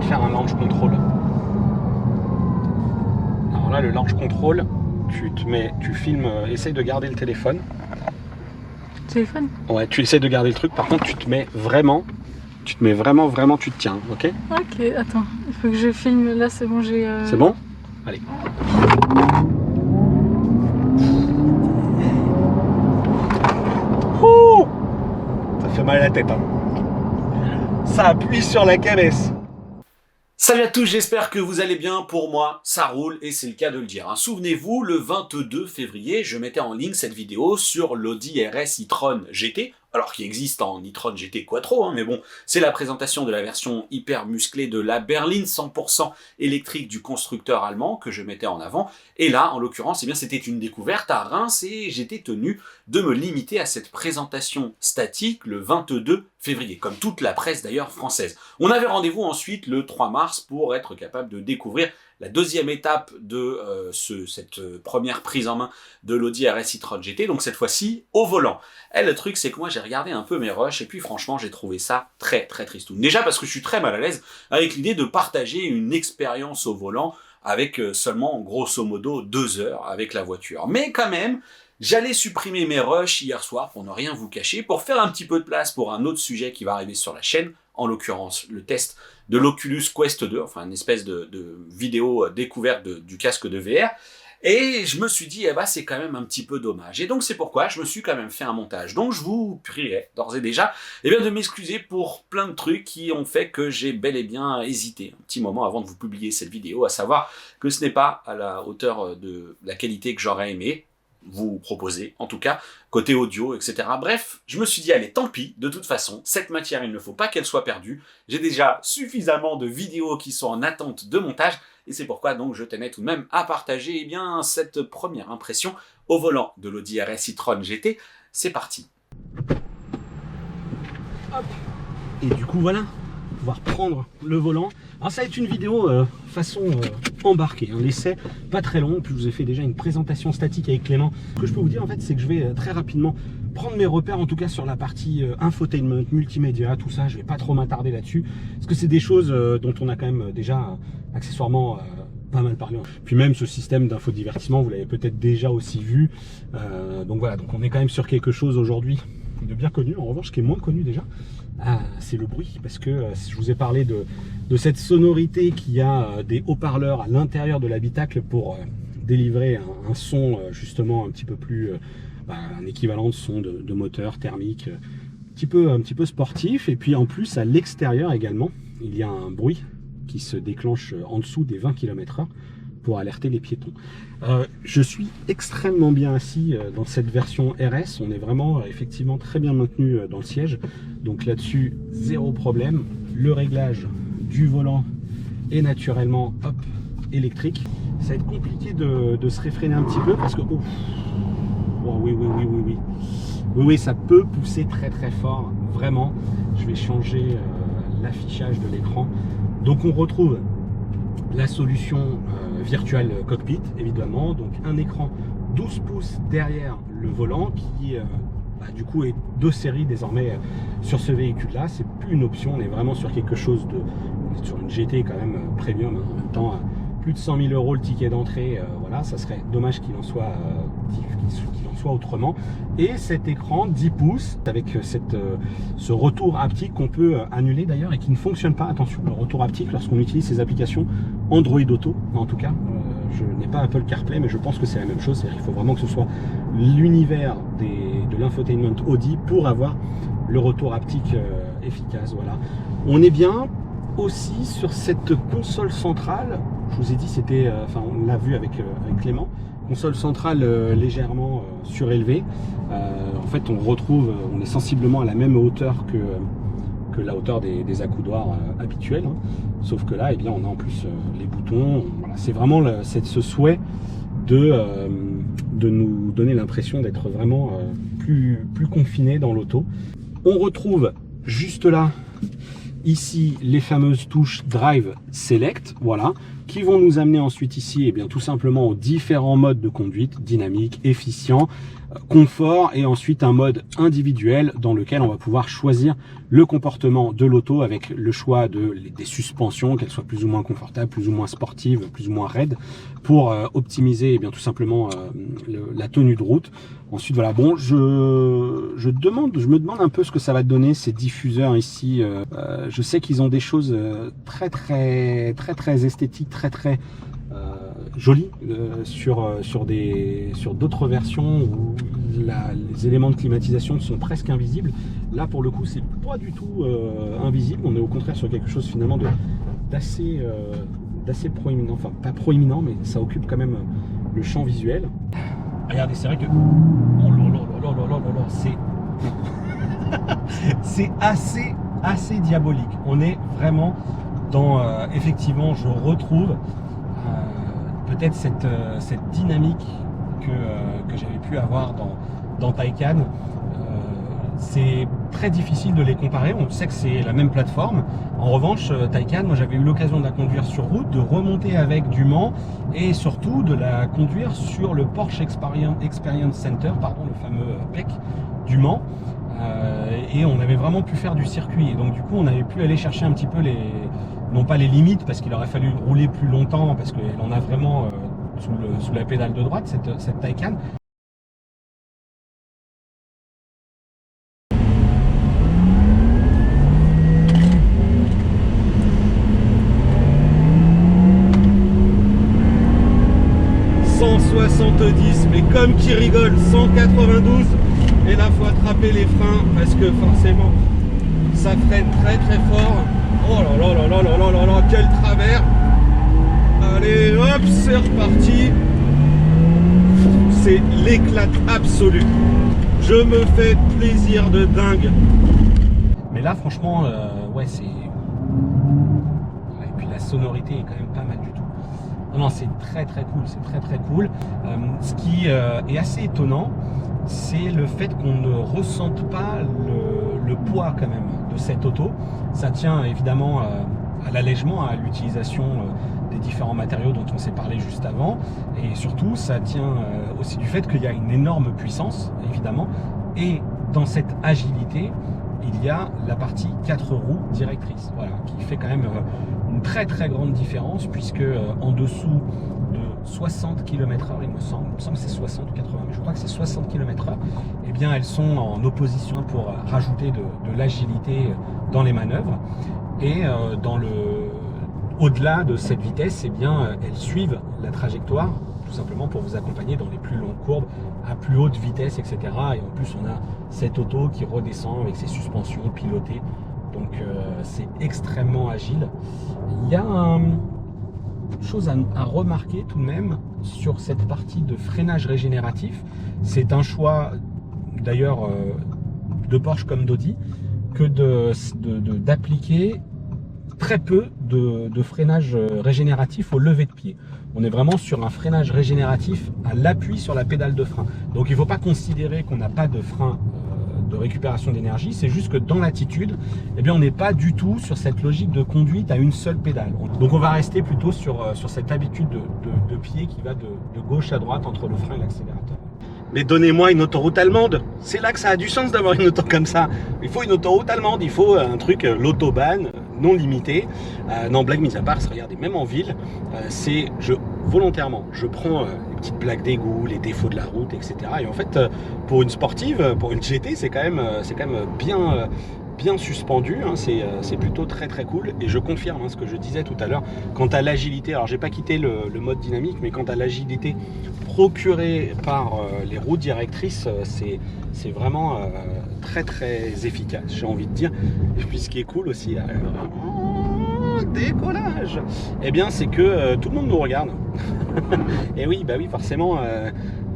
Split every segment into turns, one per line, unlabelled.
te faire un launch control. Alors là, le launch control, tu filmes, essaye de garder le téléphone.
Téléphone?
Ouais, tu essayes de garder le truc. Par contre, tu te mets vraiment, tu te tiens, ok?
Ok, attends, il faut que je filme. Là, c'est bon, j'ai.
C'est bon? Allez. Ouh, ça fait mal à la tête, hein. Ça appuie sur la cabesse.
Salut à tous, j'espère que vous allez bien. Pour moi, ça roule et c'est le cas de le dire. Souvenez-vous, le 22 février, je mettais en ligne cette vidéo sur l'Audi RS e-tron GT, alors qui existe en e-tron GT Quattro, mais bon, c'est la présentation de la version hyper musclée de la berline 100% électrique du constructeur allemand que je mettais en avant. Et là, en l'occurrence, eh bien, c'était une découverte à Reims et j'étais tenu de me limiter à cette présentation statique le 22 février, comme toute la presse d'ailleurs française. On avait rendez-vous ensuite le 3 mars pour être capable de découvrir la deuxième étape de cette première prise en main de l'Audi RS e-tron GT, donc cette fois-ci au volant. Et le truc, c'est que moi j'ai regardé un peu mes rushs et puis franchement j'ai trouvé ça très tristoun. Déjà parce que je suis très mal à l'aise avec l'idée de partager une expérience au volant avec seulement grosso modo 2 heures avec la voiture. Mais quand même, j'allais supprimer mes rushs hier soir pour ne rien vous cacher, pour faire un petit peu de place pour un autre sujet qui va arriver sur la chaîne, en l'occurrence le test de l'Oculus Quest 2, enfin une espèce de vidéo découverte du casque de VR. Et je me suis dit, eh ben, c'est quand même un petit peu dommage. Et donc c'est pourquoi je me suis quand même fait un montage. Donc je vous prierai d'ores et déjà de m'excuser pour plein de trucs qui ont fait que j'ai bel et bien hésité un petit moment avant de vous publier cette vidéo, à savoir que ce n'est pas à la hauteur de la qualité que j'aurais aimé vous proposer, en tout cas, côté audio, etc. Bref, je me suis dit, allez, tant pis, de toute façon, cette matière, il ne faut pas qu'elle soit perdue. J'ai déjà suffisamment de vidéos qui sont en attente de montage, et c'est pourquoi donc je tenais tout de même à partager cette première impression au volant de l'Audi RS e-tron GT. C'est parti.
Hop. Et du coup, voilà, pouvoir prendre le volant. Alors ça va être une vidéo façon embarquée, l'essai pas très long, puis je vous ai fait déjà une présentation statique avec Clément. Ce que je peux vous dire en fait, c'est que je vais très rapidement prendre mes repères, en tout cas sur la partie infotainment, multimédia, tout ça. Je vais pas trop m'attarder là-dessus, parce que c'est des choses dont on a quand même déjà accessoirement pas mal parlé. Puis même ce système d'infodivertissement, vous l'avez peut-être déjà aussi vu. Donc voilà, donc on est quand même sur quelque chose aujourd'hui de bien connu. En revanche, ce qui est moins connu déjà, c'est le bruit, parce que je vous ai parlé de cette sonorité qui a des haut-parleurs à l'intérieur de l'habitacle pour délivrer un son justement un petit peu plus, un équivalent de son de moteur thermique, un petit peu sportif. Et puis en plus à l'extérieur également, il y a un bruit qui se déclenche en dessous des 20 km/h pour alerter les piétons. Je suis extrêmement bien assis dans cette version RS. On est vraiment effectivement très bien maintenu dans le siège. Donc là-dessus, zéro problème. Le réglage du volant est naturellement électrique. Ça va être compliqué de se réfréner un petit peu parce que oui, ça peut pousser très fort, vraiment. Je vais changer l'affichage de l'écran. Donc on retrouve la solution Virtual Cockpit, évidemment, donc un écran 12 pouces derrière le volant qui du coup est de série désormais sur ce véhicule là. C'est plus une option, on est vraiment sur quelque chose on est sur une GT quand même premium, en même temps plus de 100 000 € le ticket d'entrée, voilà, ça serait dommage qu'il en soit autrement. Et cet écran 10 pouces avec ce retour haptique qu'on peut annuler d'ailleurs et qui ne fonctionne pas, attention, le retour haptique lorsqu'on utilise ces applications Android Auto, en tout cas je n'ai pas Apple CarPlay, mais je pense que c'est la même chose, c'est-à-dire qu'il faut vraiment que ce soit l'univers de l'infotainment Audi pour avoir le retour haptique efficace. Voilà, on est bien aussi sur cette console centrale. Je vous ai dit, c'était, on l'a vu avec Clément, console centrale légèrement surélevée. En fait, on est sensiblement à la même hauteur que la hauteur des accoudoirs habituels, sauf que là, on a en plus les boutons. Voilà, c'est vraiment ce souhait de nous donner l'impression d'être vraiment plus confiné dans l'auto. On retrouve juste là, ici, les fameuses touches Drive Select, voilà, qui vont nous amener ensuite ici, eh bien, tout simplement aux différents modes de conduite, dynamique, efficient, confort, et ensuite un mode individuel dans lequel on va pouvoir choisir le comportement de l'auto avec le choix des suspensions, qu'elles soient plus ou moins confortables, plus ou moins sportives, plus ou moins raides, pour optimiser, eh bien, tout simplement la tenue de route. Ensuite, voilà, bon, je me demande un peu ce que ça va donner, ces diffuseurs ici. Je sais qu'ils ont des choses très esthétiques, très jolies sur d'autres versions où les éléments de climatisation sont presque invisibles. Là, pour le coup, c'est pas du tout invisible. On est au contraire sur quelque chose finalement d'assez proéminent, enfin pas proéminent, mais ça occupe quand même le champ visuel. Regardez, c'est vrai que c'est assez diabolique. On est vraiment dans effectivement, je retrouve peut-être cette dynamique que j'avais pu avoir dans Taycan. C'est très difficile de les comparer, on sait que c'est la même plateforme. En revanche, Taycan, moi j'avais eu l'occasion de la conduire sur route, de remonter avec du Mans et surtout de la conduire sur le Porsche Experience Center, pardon, le fameux PEC du Mans. Et on avait vraiment pu faire du circuit. Et donc du coup, on avait pu aller chercher un petit peu non pas les limites, parce qu'il aurait fallu rouler plus longtemps, parce qu'elle en a vraiment sous la pédale de droite, cette Taycan. Mais comme qui rigole, 192, et là faut attraper les freins parce que forcément ça freine très fort. Oh là là là là là là là là, quel travers! Allez hop, c'est reparti. C'est l'éclate absolue. Je me fais plaisir de dingue. Mais là franchement, ouais, c'est... Et puis la sonorité est quand même pas mal du tout. Non, c'est très cool, c'est très cool. Ce qui est assez étonnant, c'est le fait qu'on ne ressente pas le poids quand même de cette auto. Ça tient évidemment à l'allègement, à l'utilisation des différents matériaux dont on s'est parlé juste avant. Et surtout, ça tient aussi du fait qu'il y a une énorme puissance, évidemment. Et dans cette agilité, il y a la partie 4 roues directrices, voilà, qui fait quand même une très grande différence, puisque en dessous de 60 km/h, il me semble que c'est 60 ou 80, mais je crois que c'est 60 km/h, eh bien elles sont en opposition pour rajouter de l'agilité dans les manœuvres. Et au-delà de cette vitesse, eh bien elles suivent la trajectoire, tout simplement pour vous accompagner dans les plus longues courbes à plus haute vitesse, etc. Et en plus, on a cette auto qui redescend avec ses suspensions pilotées. Donc, c'est extrêmement agile. Il y a une chose à remarquer tout de même sur cette partie de freinage régénératif. C'est un choix, d'ailleurs, de Porsche comme d'Audi, que d'appliquer très peu de freinage régénératif au lever de pied. On est vraiment sur un freinage régénératif à l'appui sur la pédale de frein. Donc il ne faut pas considérer qu'on n'a pas de frein de récupération d'énergie, c'est juste que dans l'attitude, eh bien, on n'est pas du tout sur cette logique de conduite à une seule pédale. Donc on va rester plutôt sur cette habitude de pied qui va de gauche à droite entre le frein et l'accélérateur. Mais donnez-moi une autoroute allemande, c'est là que ça a du sens d'avoir une auto comme ça. Il faut une autoroute allemande, il faut un truc, l'autobahn, non limité. Non, blague mise à part, regardez, même en ville, volontairement, je prends les petites blagues d'égout, les défauts de la route, etc. Et en fait, pour une sportive, pour une GT, c'est quand même bien suspendu, hein, c'est plutôt très cool. Et je confirme ce que je disais tout à l'heure, quant à l'agilité, alors j'ai pas quitté le mode dynamique, mais quant à l'agilité procurée par les roues directrices, c'est vraiment très efficace, j'ai envie de dire. Et puis ce qui est cool aussi, décollage, eh bien c'est que tout le monde nous regarde. Et oui, bah oui, forcément,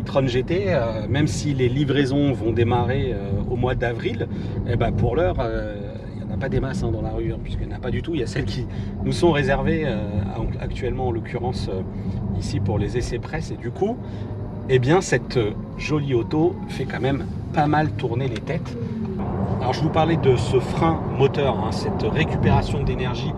e-tron GT, même si les livraisons vont démarrer au mois d'avril, eh ben pour l'heure, il n'y en a pas des masses dans la rue, puisqu'il n'y en a pas du tout. Il y a celles qui nous sont réservées actuellement, en l'occurrence ici pour les essais presse. Et du coup, eh bien cette jolie auto fait quand même pas mal tourner les têtes. Alors je vous parlais de ce frein moteur, cette récupération d'énergie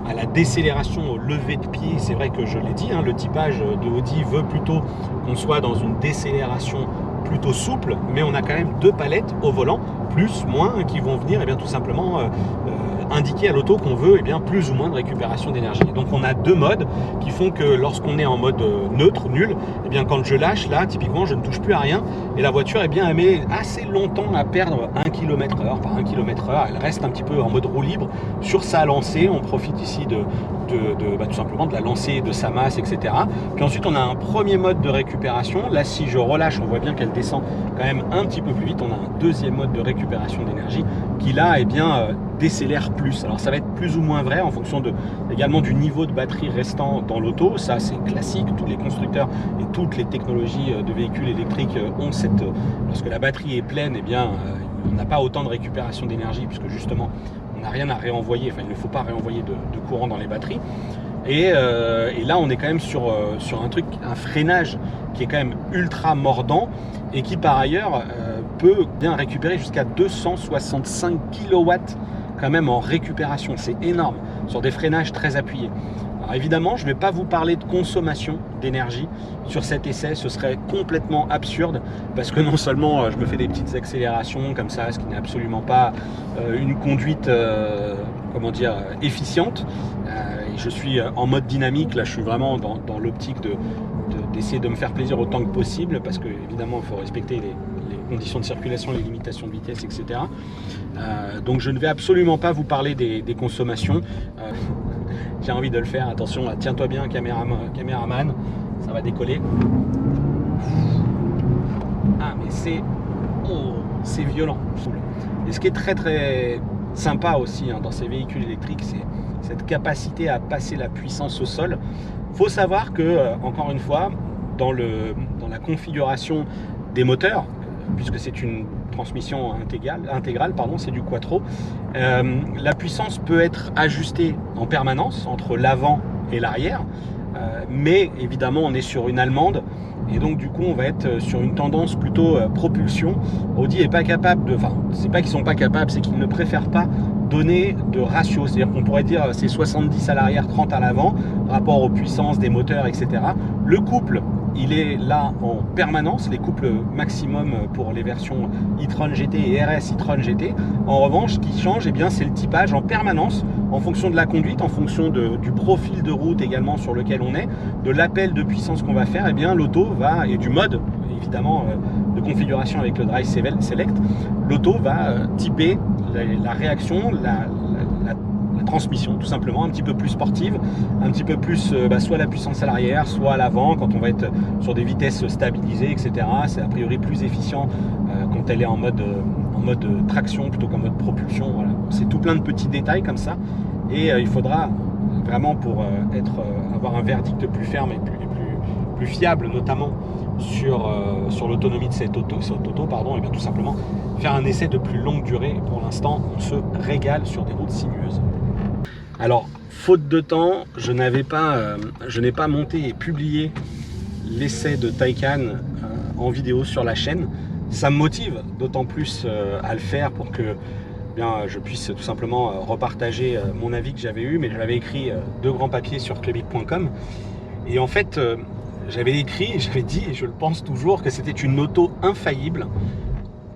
à la décélération au lever de pied. C'est vrai que je l'ai dit, le typage de Audi veut plutôt qu'on soit dans une décélération plutôt souple, mais on a quand même 2 palettes au volant, plus, moins, qui vont venir tout simplement indiquer à l'auto qu'on veut plus ou moins de récupération d'énergie. Donc on a 2 modes qui font que lorsqu'on est en mode neutre, nul, quand je lâche, là, typiquement, je ne touche plus à rien, et la voiture, elle met assez longtemps à perdre 1 km/h. Par 1 km/h, elle reste un petit peu en mode roue libre sur sa lancée. On profite ici tout simplement de la lancée de sa masse, etc. Puis ensuite, on a un premier mode de récupération. Là, si je relâche, on voit bien qu'elle descend quand même un petit peu plus vite. On a un deuxième mode de récupération d'énergie qui, là, décélère plus. Alors, ça va être plus ou moins vrai en fonction également du niveau de batterie restant dans l'auto. Ça, c'est classique. Tous les constructeurs et toutes les technologies de véhicules électriques ont lorsque la batterie est pleine, on n'a pas autant de récupération d'énergie puisque justement, on n'a rien à réenvoyer. Enfin, il ne faut pas réenvoyer de courant dans les batteries. Et là, on est quand même sur un freinage qui est quand même ultra mordant et qui, par ailleurs, peut bien récupérer jusqu'à 265 kW quand même en récupération. C'est énorme, sur des freinages très appuyés. Alors évidemment, je ne vais pas vous parler de consommation d'énergie sur cet essai, ce serait complètement absurde parce que non seulement je me fais des petites accélérations comme ça, ce qui n'est absolument pas une conduite efficiente, et je suis en mode dynamique, là je suis vraiment dans l'optique d'essayer de me faire plaisir autant que possible parce que évidemment il faut respecter les conditions de circulation, les limitations de vitesse, etc. Donc je ne vais absolument pas vous parler des consommations. J'ai envie de le faire, attention, tiens-toi bien caméraman, ça va décoller. Ah mais c'est violent. Et ce qui est très très sympa aussi dans ces véhicules électriques, c'est cette capacité à passer la puissance au sol. Il faut savoir que, encore une fois, dans la configuration des moteurs, puisque c'est une transmission intégrale, c'est du quattro, la puissance peut être ajustée en permanence entre l'avant et l'arrière, mais évidemment on est sur une allemande et donc du coup on va être sur une tendance plutôt propulsion. Audi n'est pas capable c'est pas qu'ils sont pas capables, c'est qu'ils ne préfèrent pas donner de ratio, c'est-à-dire qu'on pourrait dire c'est 70 à l'arrière, 30 à l'avant, rapport aux puissances des moteurs, etc. Le couple, il est là en permanence, les couples maximum pour les versions e-tron GT et RS e-tron GT. En revanche, ce qui change, c'est le typage en permanence, en fonction de la conduite, en fonction du profil de route également sur lequel on est, de l'appel de puissance qu'on va faire, l'auto va, et du mode évidemment de configuration avec le Drive Select, l'auto va typer la réaction, la transmission tout simplement un petit peu plus sportive, un petit peu plus soit la puissance à l'arrière, soit à l'avant quand on va être sur des vitesses stabilisées, etc. C'est a priori plus efficient quand elle est en mode traction plutôt qu'en mode propulsion. Voilà. C'est tout plein de petits détails comme ça et il faudra vraiment pour avoir un verdict plus ferme et plus fiable notamment sur l'autonomie de cette auto, et bien tout simplement faire un essai de plus longue durée. Pour l'instant, on se régale sur des routes sinueuses. Alors, faute de temps, je n'ai pas monté et publié l'essai de Taycan en vidéo sur la chaîne. Ça me motive d'autant plus à le faire pour que je puisse tout simplement repartager mon avis que j'avais eu, mais j'avais écrit 2 grands papiers sur clubic.com et en fait j'avais écrit, j'avais dit et je le pense toujours que c'était une auto infaillible,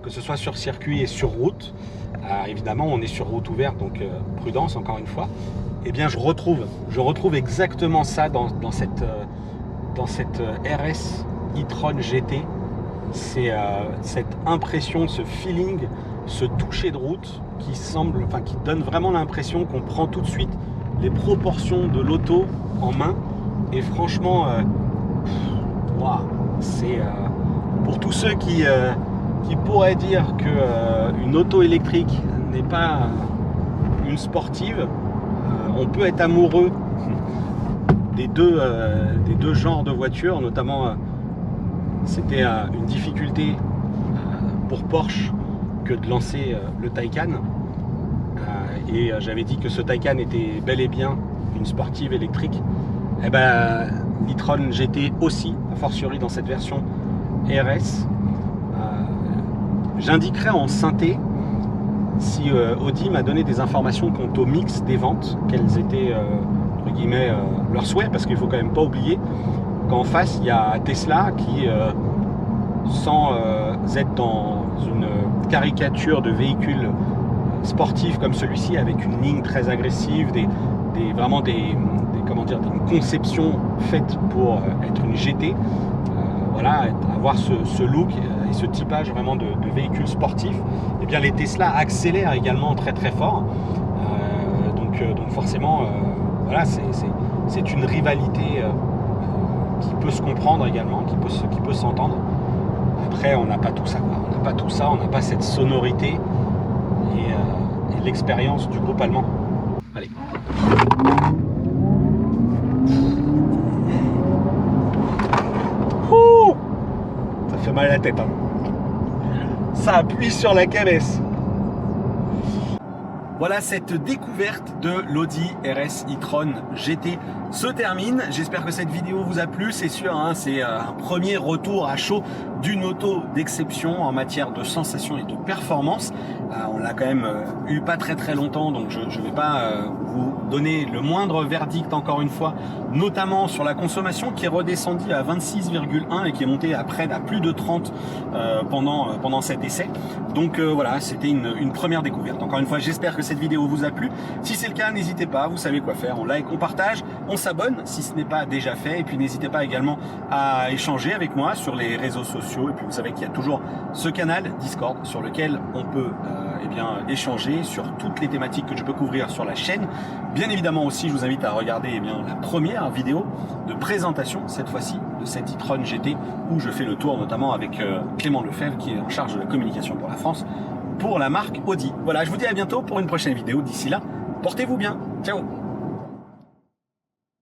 que ce soit sur circuit et sur route. Évidemment on est sur route ouverte, donc prudence encore une fois. Je retrouve exactement ça dans cette RS e-tron GT. C'est cette impression, ce feeling, ce toucher de route qui donne vraiment l'impression qu'on prend tout de suite les proportions de l'auto en main. Et franchement, c'est pour tous ceux qui pourraient dire qu'une auto électrique n'est pas une sportive, on peut être amoureux des deux genres de voitures, notamment c'était une difficulté pour Porsche que de lancer le Taycan, et j'avais dit que ce Taycan était bel et bien une sportive électrique. l'e-tron GT aussi, a fortiori dans cette version RS. J'indiquerai en synthé si Audi m'a donné des informations quant au mix des ventes, quels étaient entre guillemets leurs souhaits, parce qu'il faut quand même pas oublier qu'en face il y a Tesla qui, sans être dans une caricature de véhicule sportif comme celui-ci, avec une ligne très agressive, vraiment comment dire, une conception faite pour être une GT, voilà, avoir ce look et ce typage vraiment de véhicule sportif, et bien les Tesla accélèrent également très très fort, donc forcément voilà, c'est une rivalité qui peut se comprendre également, qui peut s'entendre. Après, on n'a pas tout ça, quoi. On n'a pas tout ça, on n'a pas cette sonorité et l'expérience du groupe allemand. Allez. Ouh, ça fait mal à la tête, hein. Ça appuie sur la cabesse. Voilà, cette découverte de l'Audi RS e-tron GT se termine. J'espère que cette vidéo vous a plu. C'est sûr, hein, c'est un premier retour à chaud d'une auto d'exception en matière de sensations et de performance. On l'a quand même eu pas très longtemps, donc je ne vais pas vous donner le moindre verdict encore une fois, notamment sur la consommation qui est redescendue à 26,1 et qui est montée à plus de 30 pendant cet essai. Donc voilà, c'était une première découverte. Encore une fois, j'espère que cette vidéo vous a plu. Si c'est le cas, n'hésitez pas, vous savez quoi faire. On like, on partage, on s'abonne si ce n'est pas déjà fait. Et puis n'hésitez pas également à échanger avec moi sur les réseaux sociaux. Et puis vous savez qu'il y a toujours ce canal Discord sur lequel on peut eh bien, échanger sur toutes les thématiques que je peux couvrir sur la chaîne. Bien évidemment aussi, je vous invite à regarder eh bien, la première vidéo de présentation, cette fois-ci, de cette e-tron GT, où je fais le tour notamment avec Clément Lefebvre, qui est en charge de la communication pour la France, pour la marque Audi. Voilà, je vous dis à bientôt pour une prochaine vidéo. D'ici là, portez-vous bien. Ciao!